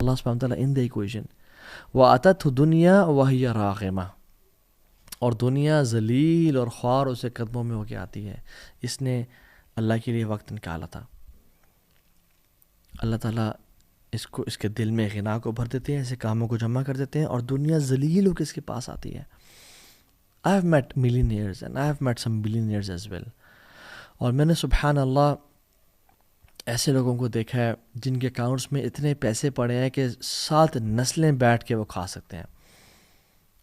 Allah subhanahu wa ta'ala in the equation. وَأَتَتْهُ دُنْيَا وَهِيَ رَاغِمَةٌ, اور دنیا ذلیل اور خوار اسے قدموں میں ہو کے آتی ہے. اس نے اللہ کے لیے وقت نکالا تھا. اللہ تعالیٰ اس کے دل میں غنا کو بھر دیتے ہیں, ایسے کاموں کو جمع کر دیتے ہیں, اور دنیا ذلیل ہو کے اس کے پاس آتی ہے. I have met millionaires and I have met some billionaires as well. اور میں نے سبحان اللہ ایسے لوگوں کو دیکھا ہے جن کے اکاؤنٹس میں اتنے پیسے پڑے ہیں کہ 7 نسلیں بیٹھ کے وہ کھا سکتے ہیں,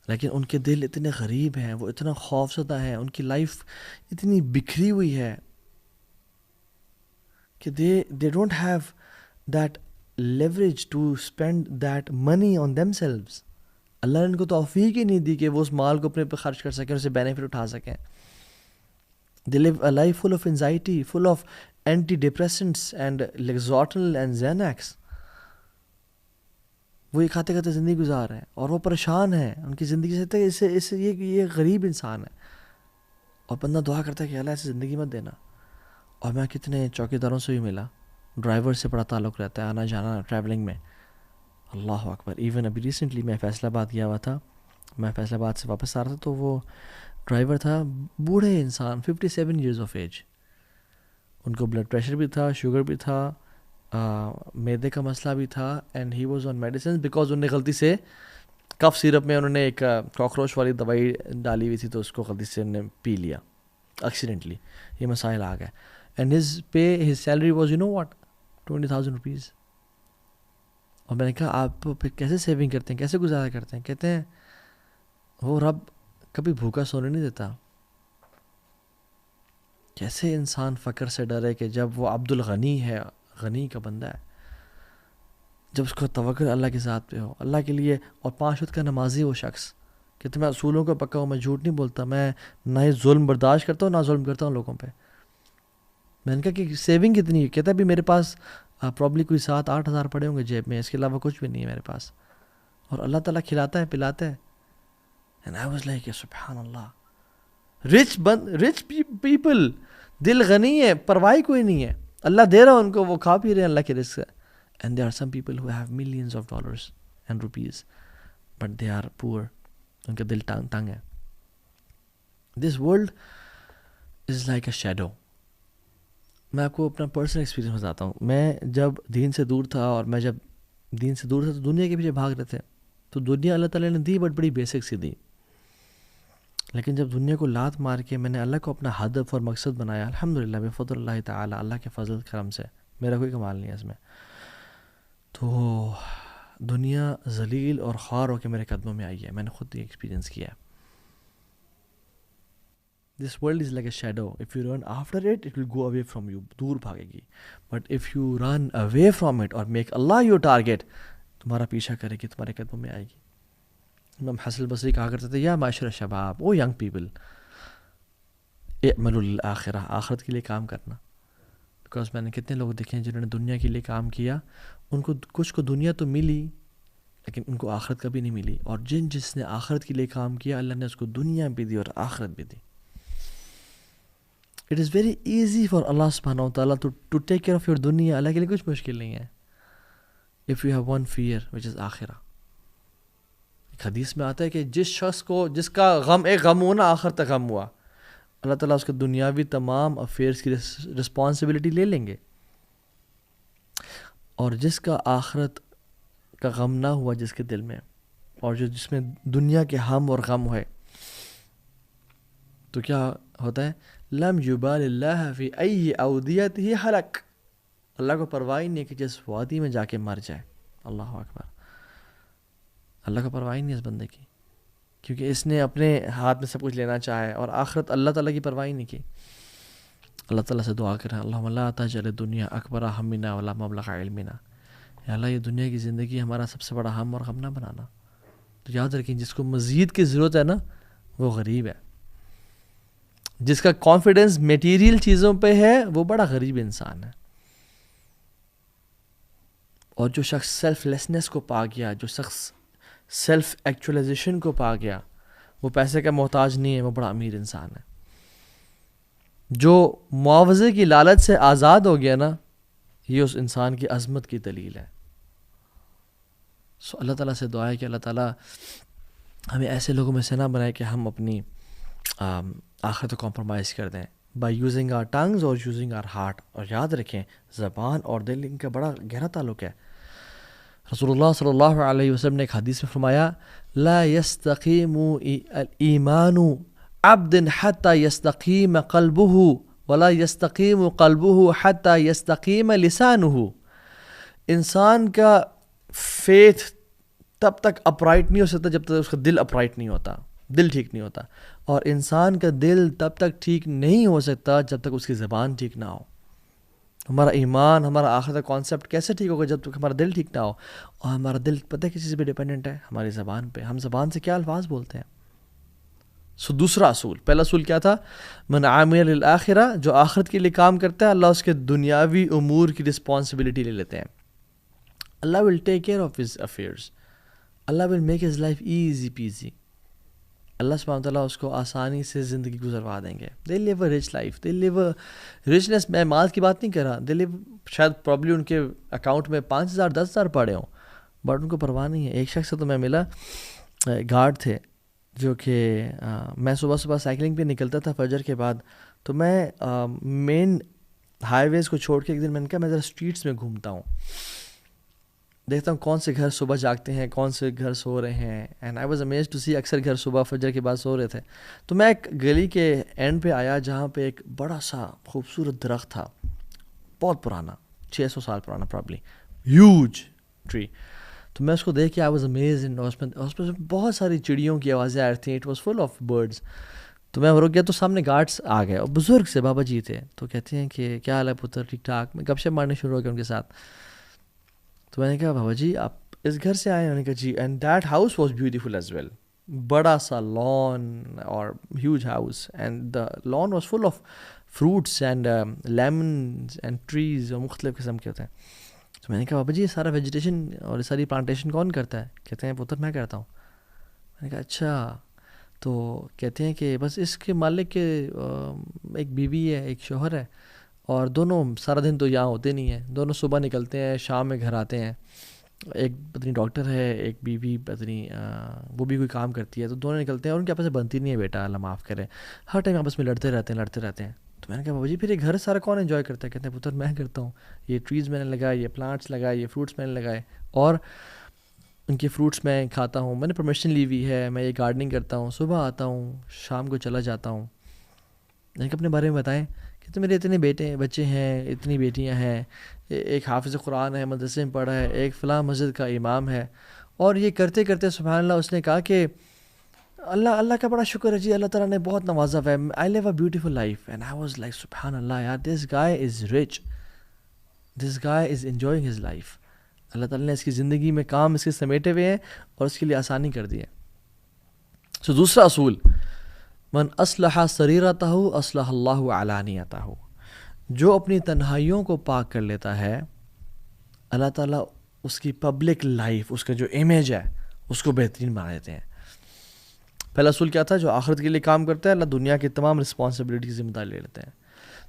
لیکن ان کے دل اتنے غریب ہیں, وہ اتنا خوف زدہ ہیں, ان کی لائف اتنی بکھری ہوئی ہے کہ they don't have that leverage to spend that money on themselves. اللہ نے ان کو توفیق ہی نہیں دی کہ وہ اس مال کو اپنے پہ خرچ کر سکیں, اسے بینیفٹ اٹھا سکیں. They live a life full of anxiety, full of antidepressants and Lexotanil and Xanax. وہ یہ کھاتے کھاتے زندگی گزار رہے ہیں اور وہ پریشان ہیں. ان کی زندگی سے یہ غریب انسان ہے, اور بندہ دعا کرتا ہے کہ اللہ ایسے زندگی مت دینا. اور میں کتنے چوکیداروں سے بھی ملا, ڈرائیور سے بڑا تعلق رہتا ہے, آنا جانا ٹریولنگ میں. اللہ اکبر. ایون ابھی ریسنٹلی میں فیصل آباد گیا ہوا تھا, میں فیصل آباد سے واپس آ رہا تھا, تو وہ ڈرائیور تھا بوڑھے انسان, 57 ایئرز آف ایج. ان کو بلڈ پریشر بھی تھا, شوگر بھی تھا, میدے کا مسئلہ بھی تھا, and he was on medicine because انہوں نے غلطی سے کف سیرپ میں انہوں نے ایک کاکروچ والی دوائی ڈالی ہوئی تھی, تو اس کو غلطی سے انہوں نے پی لیا ایکسیڈنٹلی. یہ مسائل آ گئے. And his salary was you know what 20,000 rupees. اور میں نے کہا آپ پھر کیسے سیونگ کرتے ہیں, کیسے گزارا کرتے ہیں؟ کہتے ہیں وہ رب کبھی بھوکا سونے نہیں دیتا. کیسے انسان فقر سے ڈرے کہ جب وہ عبد الغنی ہے, غنی کا بندہ ہے, جب اس کو توکل اللہ کے ذات پہ ہو, اللہ کے لیے, اور 5 وقت کا نمازی وہ شخص. کہتے میں اصولوں کو پکا ہوں, میں جھوٹ نہیں بولتا, میں نہ ہی ظلم برداشت کرتا ہوں نہ ظلم کرتا ہوں لوگوں پہ. میں نے کہا کہ سیونگ کتنی ہے؟ کہتا ہے بھی میرے پاس پرابلی کوئی 7-8 ہزار پڑے ہوں گے جیب میں, اس کے علاوہ کچھ بھی نہیں ہے میرے پاس, اور اللہ تعالیٰ کھلاتا ہے پلاتا ہے. And I was like, سبحان اللہ, rich people, دل غنی ہے, پرواہ کوئی نہیں ہے, اللہ دے رہا ان کو, وہ کھا پی رہے ہیں اللہ کے رزق سے. And there are some people who have millions of dollars and rupees, but they are poor. ان کا دل تنگ ہے. This world is like a shadow. میں آپ کو اپنا پرسنل ایکسپیرینس بتاتا ہوں. میں جب دین سے دور تھا, اور میں جب دین سے دور تھا تو دنیا کے پیچھے بھاگ رہے تھے. تو دنیا اللہ تعالیٰ نے دی, بٹ بڑی بیسک سی دی. لیکن جب دنیا کو لات مار کے میں نے اللہ کو اپنا ہدف اور مقصد بنایا, الحمدللہ بفضل اللہ تعالیٰ, اللہ کے فضل کرم سے, میرا کوئی کمال نہیں ہے اس میں, تو دنیا ذلیل اور خوار ہو کے میرے قدموں میں آئی ہے. میں نے خود یہ ایکسپیرینس کیا ہے. This world is like a shadow. If you run after it, it will go away from you. دور بھاگے گی. But if you run away from it or make Allah your target, تمہارا پیچھا کرے گی, تمہارے قدموں میں آئے گی. امام حسن البصری کہا کرتے تھے, یا معاشر شباب, او ینگ پیپل, اعملوا للآخرہ, آخرت کے لیے کام کرنا. بیکاز میں نے کتنے لوگ دیکھے ہیں جنہوں نے دنیا کے لیے کام کیا, ان کو کچھ کو دنیا تو ملی لیکن ان کو آخرت کبھی نہیں ملی. اور جس نے آخرت کے لیے کام کیا, اللہ نے اس کو دنیا بھی دی اور آخرت بھی دی. It is very easy for Allah subhanahu wa ta'ala to take care of your dunya. اللہ کے لیے کچھ مشکل نہیں ہے. If you have one fear, which is آخرہ. ایک حدیث میں آتا ہے کہ جس شخص کو, جس کا غم ایک غم ہوا نا, آخر تک غم ہوا, اللہ تعالیٰ اس کے دنیاوی تمام افیئرس کی رسپانسبلٹی لے لیں گے. اور جس کا آخرت کا غم نہ ہوا جس کے دل میں, اور جس میں دنیا کے ہم اور غم ہوئے, تو کیا ہوتا ہے, لم یبال اللہ فی ای اودیتہ حلق, اللہ کو پرواہ نہیں ہے کہ جس وادی میں جا کے مر جائے. اللہ اکبر. اللہ کو پرواہ نہیں ہے اس بندے کی, کیونکہ اس نے اپنے ہاتھ میں سب کچھ لینا چاہے, اور آخرت اللہ تعالیٰ کی پرواہ نہیں کی. اللہ تعالیٰ سے دعا کریں, اللہم لا تجعل الدنیا اکبر ہمنا ولا مبلغ علمنا. یا اللہ یہ دنیا کی زندگی ہمارا سب سے بڑا ہم اور غم نہ بنانا. تو یاد رکھیں, جس کو مزید کی ضرورت ہے نا, وہ غریب ہے. جس کا کانفیڈنس میٹیریل چیزوں پہ ہے, وہ بڑا غریب انسان ہے. اور جو شخص سیلف لیسنس کو پا گیا, جو شخص سیلف ایکچولائزیشن کو پا گیا, وہ پیسے کا محتاج نہیں ہے, وہ بڑا امیر انسان ہے. جو معاوضے کی لالچ سے آزاد ہو گیا نا, یہ اس انسان کی عظمت کی دلیل ہے. سو اللہ تعالیٰ سے دعا ہے کہ اللہ تعالیٰ ہمیں ایسے لوگوں میں سے نہ بنائے کہ ہم اپنی آخرت کو کمپرومائز کر دیں بائی یوزنگ آر ٹنگز اور یوزنگ آر ہارٹ. اور یاد رکھیں زبان اور دل ان کا بڑا گہرا تعلق ہے. رسول اللہ صلی اللہ علیہ وسلم نے ایک حدیث میں فرمایا لا يستقیم ایمان عبد حتی یستقیم قلبہ ولا يستقیم قلبہ حتی یستقیم لسانہ. انسان کا فیتھ تب تک اپرائٹ نہیں ہو سکتا جب تک اس کا دل اپرائٹ نہیں ہوتا, دل ٹھیک نہیں ہوتا. اور انسان کا دل تب تک ٹھیک نہیں ہو سکتا جب تک اس کی زبان ٹھیک نہ ہو. ہمارا ایمان, ہمارا آخرت کا کانسیپٹ کیسے ٹھیک ہوگا جب تک ہمارا دل ٹھیک نہ ہو. اور ہمارا دل پتہ ہے کس چیز پہ ڈیپینڈنٹ ہے؟ ہماری زبان پہ. ہم زبان سے کیا الفاظ بولتے ہیں. سو دوسرا اصول, پہلا اصول کیا تھا؟ من عامل للآخرہ, جو آخرت کے لیے کام کرتا ہے اللہ اس کے دنیاوی امور کی رسپانسبلٹی لے لیتے ہیں. Allah will take care of his affairs, Allah will make his life easy peasy. Allah سبحانہ تعالیٰ اس کو آسانی سے زندگی گزروا دیں گے. They live a rich life, they live a richness. میں مال کی بات نہیں کر رہا, دے لیو شاید پرابلی ان کے اکاؤنٹ میں 5,000 10,000 پڑے ہوں بٹ ان کو پرواہ نہیں ہے. ایک شخص سے تو میں ملا, گارڈ تھے, جو کہ میں صبح صبح سائیکلنگ پہ نکلتا تھا فجر کے بعد, تو میں مین ہائی ویز کو چھوڑ کے ایک دن میں نے کہا میں ذرا اسٹریٹس میں گھومتا ہوں, دیکھتا ہوں کون سے گھر صبح جاگتے ہیں, کون سے گھر سو رہے ہیں. And I was amazed to see, اکثر گھر صبح فجر کے بعد سو رہے تھے. تو میں ایک گلی کے اینڈ پہ آیا جہاں پہ ایک بڑا سا خوبصورت درخت تھا, بہت پرانا, 600 سال پرانا پرابلی, ہیوج ٹری. تو میں اس کو دیکھ کے آئی واز امیزڈ. اس میں بہت ساری چڑیوں کی آوازیں آ رہی تھیں, it was full of birds. تو میں رک گیا تو سامنے گارڈس آ گئے اور بزرگ سے بابا جی تھے. تو کہتے ہیں کہ کیا حال ہے پتر, ٹھیک ٹھاک. میں گپ شپ مارنے شروع ہو گیا ان کے ساتھ. تو میں نے کہا بابا جی آپ اس گھر سے آئے ہیں؟ انہوں نے کہا جی. And that house was beautiful as well, بڑا سا لان اور huge house, and the lawn was full of fruits and lemons and trees, اور مختلف قسم کے ہوتے ہیں. تو میں نے کہا بابا جی یہ سارا ویجیٹیشن اور یہ ساری پلانٹیشن کون کرتا ہے؟ کہتے ہیں پتر میں کرتا ہوں. میں نے کہا اچھا. تو کہتے ہیں کہ بس اس کے مالک کے ایک بیوی ہے, ایک شوہر ہے, اور دونوں سارا دن تو یہاں ہوتے نہیں ہیں. دونوں صبح نکلتے ہیں, شام میں گھر آتے ہیں. ایک پتنی ڈاکٹر ہے, ایک بیوی پتنی وہ بھی کوئی کام کرتی ہے. تو دونوں نکلتے ہیں اور ان کے آپس میں بنتی نہیں ہے بیٹا, اللہ معاف کرے, ہر ٹائم آپس میں لڑتے رہتے ہیں. تو میں نے کہا بابا جی پھر یہ گھر سارا کون انجوائے کرتا ہے؟ کہتے ہیں پتر میں کرتا ہوں. یہ ٹریز میں نے لگائے, یہ پلانٹس لگائے, یہ فروٹس میں نے لگائے, اور ان کے فروٹس میں کھاتا ہوں. میں نے پرمیشن لی ہوئی ہے, میں یہ گارڈننگ کرتا ہوں, صبح آتا ہوں, شام کو چلا جاتا ہوں. میں نے اپنے بارے میں بتائیں کہ تو میرے اتنے بچے ہیں, اتنی بیٹیاں ہیں, ایک حافظ قرآن ہے, مدرسے میں پڑھا ہے, ایک فلاں مسجد کا امام ہے. اور یہ کرتے کرتے سبحان اللہ اس نے کہا کہ اللہ کا بڑا شکر ہے جی, اللہ تعالیٰ نے بہت نوازا ہے, I live a beautiful life. And I was like سبحان اللہ یار, this guy is rich, this guy is enjoying his life. Allah تعالیٰ نے اس کی زندگی میں کام اس کے سمیٹے ہوئے ہیں اور اس کے لیے آسانی کر دی ہے. سو دوسرا اصول, من اصلح سریرتہ اصلح اللہ علانیتہ. جو اپنی تنہائیوں کو پاک کر لیتا ہے اللہ تعالیٰ اس کی پبلک لائف, اس کا جو امیج ہے اس کو بہترین بنا دیتے ہیں. پہلا اصول کیا تھا؟ جو آخرت کے لیے کام کرتا ہے اللہ دنیا کی تمام رسپانسبلٹی کی ذمہ داری لے لیتے ہیں.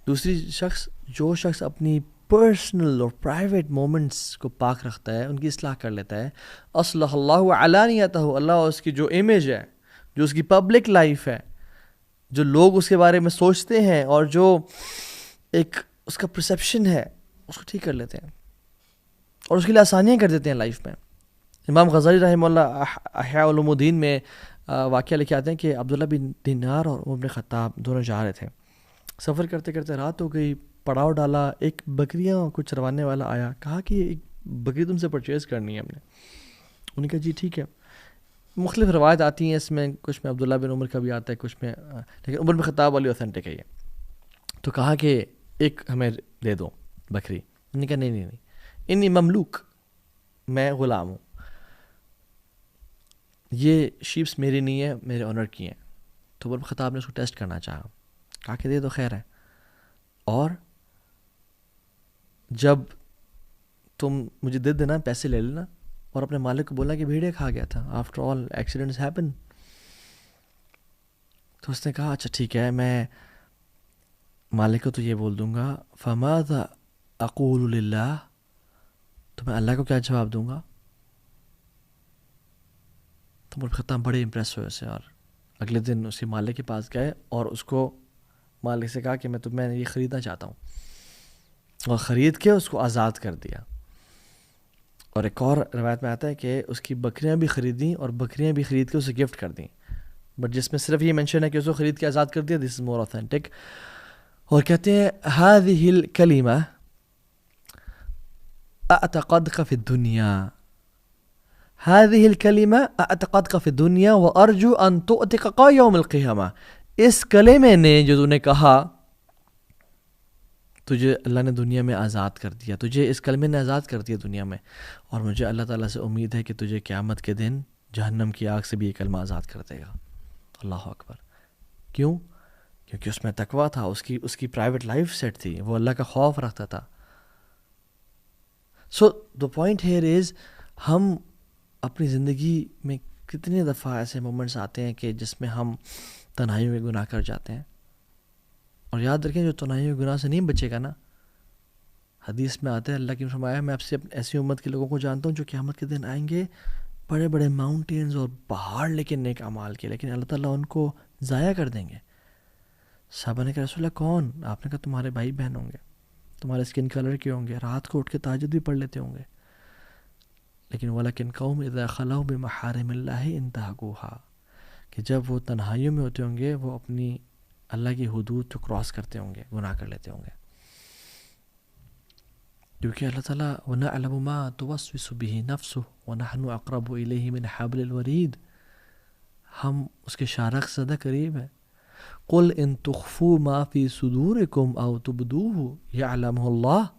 دوسری جو شخص اپنی پرسنل اور پرائیویٹ مومنٹس کو پاک رکھتا ہے, ان کی اصلاح کر لیتا ہے, اصلح اللہ علانیتہ, اللہ اس کی جو امیج ہے, جو اس کی پبلک لائف ہے, جو لوگ اس کے بارے میں سوچتے ہیں اور جو ایک اس کا پرسیپشن ہے اس کو ٹھیک کر لیتے ہیں اور اس کے لیے آسانیاں کر دیتے ہیں لائف میں. امام غزالی رحمہ اللہ احیاء علوم الدین میں واقعہ لکھے آتے ہیں کہ عبداللہ بن دینار اور عمر بن خطاب دونوں جا رہے تھے. سفر کرتے کرتے رات ہو گئی, پڑاؤ ڈالا, ایک بکریاں کو چروانے والا آیا, کہا کہ ایک بکری تم سے پرچیز کرنی ہے ہم نے. انہوں نے کہا جی ٹھیک ہے. مختلف روایت آتی ہیں اس میں, کچھ میں عبداللہ بن عمر کا بھی آتا ہے, کچھ میں, لیکن عمر بن خطاب والی اوتھینٹک ہے یہ. تو کہا کہ ایک ہمیں دے دو بکری. انہوں نے کہا نہیں, انی مملوک, میں غلام ہوں, یہ شیپس میری نہیں ہے, میرے آنر کی ہیں. تو عمر بن خطاب نے اس کو ٹیسٹ کرنا چاہا, کہا کہ دے دو خیر ہے. اور جب تم مجھے دے دینا, پیسے لے لینا, اور اپنے مالک کو بولا کہ بھیڑے کھا گیا تھا, آفٹر آل ایکسیڈنٹس ہیپن. تو اس نے کہا اچھا ٹھیک ہے, میں مالک کو تو یہ بول دوں گا, فماذا اقول للہ, تو میں اللہ کو کیا جواب دوں گا؟ عمر بن خطاب بڑے امپریس ہوئے اسے، اور اگلے دن اس کے مالک کے پاس گئے اور اس کو مالک سے کہا کہ میں یہ خریدنا چاہتا ہوں، اور خرید کے اس کو آزاد کر دیا. اور ایک اور روایت میں آتا ہے کہ اس کی بکریاں بھی خریدیں اور بکریاں بھی خرید کے اسے گفٹ کر دیں، بٹ جس میں صرف یہ مینشن ہے کہ اس کو خرید کے آزاد کر دیا، دس از مور اوتھینٹک. اور کہتے ہیں هذه الكلمة اعتقدك في الدنيا، هذه الكلمة اعتقدك في الدنيا وارجو ان تؤتقك يوم القيامة. اس کلمے نے جو تو نے کہا، تجھے اللہ نے دنیا میں آزاد کر دیا، تجھے اس کلمے نے آزاد کر دیا دنیا میں، اور مجھے اللہ تعالیٰ سے امید ہے کہ تجھے قیامت کے دن جہنم کی آگ سے بھی یہ کلمہ آزاد کر دے گا. اللہ اکبر. کیوں؟ کیونکہ اس میں تقویٰ تھا، اس کی پرائیویٹ لائف سیٹ تھی، وہ اللہ کا خوف رکھتا تھا. سو دا پوائنٹ ہیئر از، ہم اپنی زندگی میں کتنے دفعہ ایسے مومنٹس آتے ہیں کہ جس میں ہم تنہائیوں میں گناہ کر جاتے ہیں، اور یاد رکھیں جو تنہائیوں کے گناہ سے نہیں بچے گا نا، حدیث میں آتا ہے اللہ کی نے فرمایا میں آپ سے ایسی امت کے لوگوں کو جانتا ہوں جو قیامت کے دن آئیں گے بڑے بڑے ماؤنٹینز اور پہاڑ لیکن نیک اعمال کے، لیکن اللہ تعالیٰ ان کو ضائع کر دیں گے. صحابہ نے کہا رسول اللہ کون؟ آپ نے کہا تمہارے بھائی بہن ہوں گے، تمہارے اسکن کلر کے ہوں گے، رات کو اٹھ کے تہجد بھی پڑھ لیتے ہوں گے، لیکن وَلَكِنْ قَوْمٌ إِذَا خَلَوْا بِمَحَارِمِ اللَّهِ انتهكوها، کہ جب وہ تنہائیوں میں ہوتے ہوں گے وہ اپنی اللہ کی حدود کو کراس کرتے ہوں گے، گناہ کر لیتے ہوں گے. کیونکہ اللہ تعالیٰ وَنَعْلَمُ مَا تُوَسْوِسُ بِهِ نَفْسُهُ وَنَحْنُ أَقْرَبُ إِلَيْهِ مِنْ حَبْلِ الْوَرِيدِ، ہم اس کے شارخ سے زیادہ قریب ہیں. قُلْ إِن تُخْفُوا مَا فِي صُدُورِكُمْ أَوْ تُبْدُوهُ يَعْلَمُهُ اللَّهُ